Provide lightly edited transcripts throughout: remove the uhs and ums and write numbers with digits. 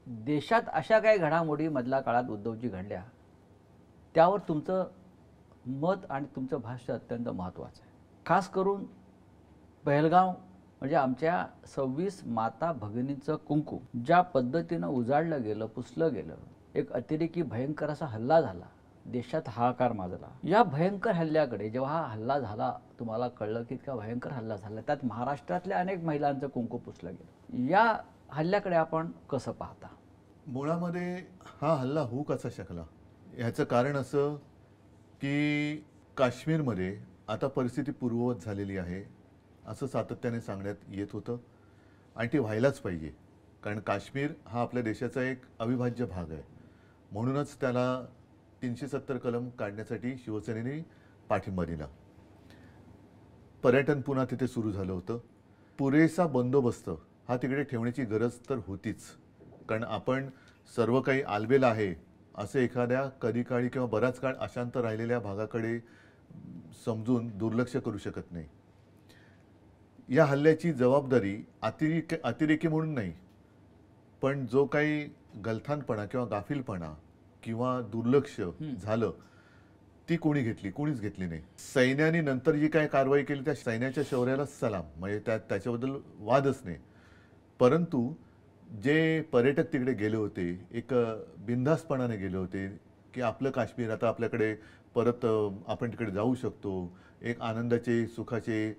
देशात अशा काही घडामोडी मधल्या काळात उद्धवजी घडल्या, त्यावर तुमचं मत आणि तुमचं भाष्य अत्यंत महत्त्वाचं आहे. खास करून पहलगाव म्हणजे आमच्या 26 माता भगिनींचं कुंकू ज्या पद्धतीनं उजाडलं गेलं, पुसलं गेलं, एक अतिरेकी भयंकर असा हल्ला झाला, देशात हाहाकार माजला. या भयंकर हल्ल्याकडे जेव्हा हा हल्ला झाला, तुम्हाला कळलं की इतका भयंकर हल्ला झाला, त्यात महाराष्ट्रातल्या अनेक महिलांचं कुंकू पुसलं गेलं. या हल्ल्याकडे आपण कसं पाहता? मुळामध्ये हा हल्ला होऊ कसा शकला ह्याचं कारण असं की काश्मीरमध्ये आता परिस्थिती पूर्ववत झालेली आहे असं सातत्याने सांगण्यात येत होतं आणि ती व्हायलाच पाहिजे, कारण काश्मीर हा आपल्या देशाचा एक अविभाज्य भाग आहे. म्हणूनच त्याला 370 कलम काढण्यासाठी शिवसेनेने पाठिंबा दिला. पर्यटन पुन्हा तिथे सुरू झालं होतं. पुरेसा बंदोबस्त हा तिकडे ठेवण्याची गरज तर होतीच, कारण आपण सर्व काही आलबेल आहे असे एखाद्या कधी काळी किंवा बराच काळ अशांत राहिलेल्या भागाकडे समजून दुर्लक्ष करू शकत नाही. या हल्ल्याची जबाबदारी अतिरेकी म्हणून नाही, पण जो काही गलथानपणा किंवा गाफीलपणा किंवा दुर्लक्ष झालं ती कोणी घेतली? कोणीच घेतली नाही. सैन्याने नंतर जी काय कारवाई केली त्या सैन्याच्या शौर्याला सलाम, म्हणजे त्याच्याबद्दल वादच नाही. परंतु जे पर्यटक तिकडे गेले होते एक बिनधास्तपणाने गेले होते की आपलं काश्मीर आता आपल्याकडे परत आपण तिकडे जाऊ शकतो, एक आनंदाचे सुखाचे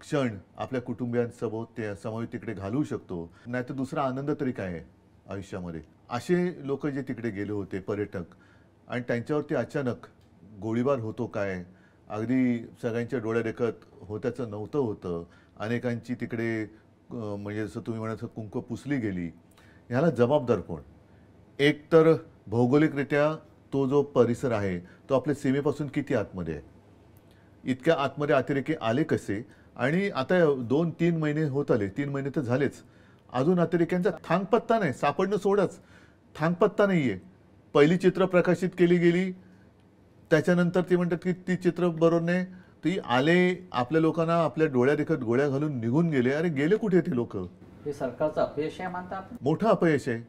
क्षण आपल्या कुटुंबियांसोबत ते समावेश तिकडे घालवू शकतो, नाही तर दुसरा आनंद तरी काय आहे आयुष्यामध्ये. असे लोक जे तिकडे गेले होते पर्यटक, आणि त्यांच्यावरती अचानक गोळीबार होतो काय, अगदी सगळ्यांच्या डोळ्यादेखत होत्याचं नव्हतं होतं. अनेकांची तिकडे म्हणजे जसं तुम्ही म्हणाल कुंकू पुसली गेली. ह्याला जबाबदार कोण? एक तर भौगोलिकरित्या तो जो परिसर आहे तो आपल्या सीमेपासून किती आतमध्ये आहे, इतक्या आतमध्ये अतिरेकी आले कसे? आणि आता 2-3 महिने होत आले, 3 महिने तर झालेच, अजून अतिरेक्यांचा थांगपत्ता नाही. सापडणं सोडच, थांगपत्ता नाही आहे. पहिली चित्र प्रकाशित केली गेली, त्याच्यानंतर ते म्हणतात की ती चित्र बरोबर नाही, ती आले आपल्या लोकांना आपल्या डोळ्यादेखत गोळ्या घालून निघून गेले. अरे गेले कुठे ते लोक? हे सरकारचं अपयश आहे मानता आपण? मोठं अपयश आहे,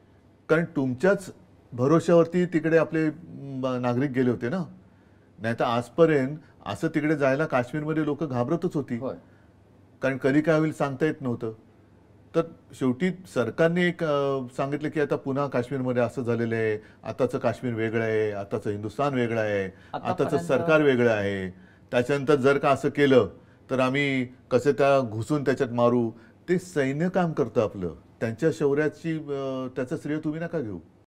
कारण तुमच्याच भरोश्यावरती तिकडे आपले नागरिक गेले होते ना. नाही तर आजपर्यंत असं तिकडे जायला काश्मीरमध्ये लोक घाबरतच होती, कारण कधी काय होईल सांगता येत नव्हतं. तर शेवटी सरकारने एक सांगितलं की आता पुन्हा काश्मीरमध्ये असं झालेलं आहे, आताचं काश्मीर वेगळं आहे, आताचं हिंदुस्थान वेगळं आहे, आताचं सरकार वेगळं आहे. त्याच्यानंतर जर का असं केलं तर आम्ही कसे त्या घुसून त्याच्यात मारू. ते सैन्य काम करतं आपलं, त्यांच्या शौर्याची त्याचं श्रेय तुम्ही नका घेऊ.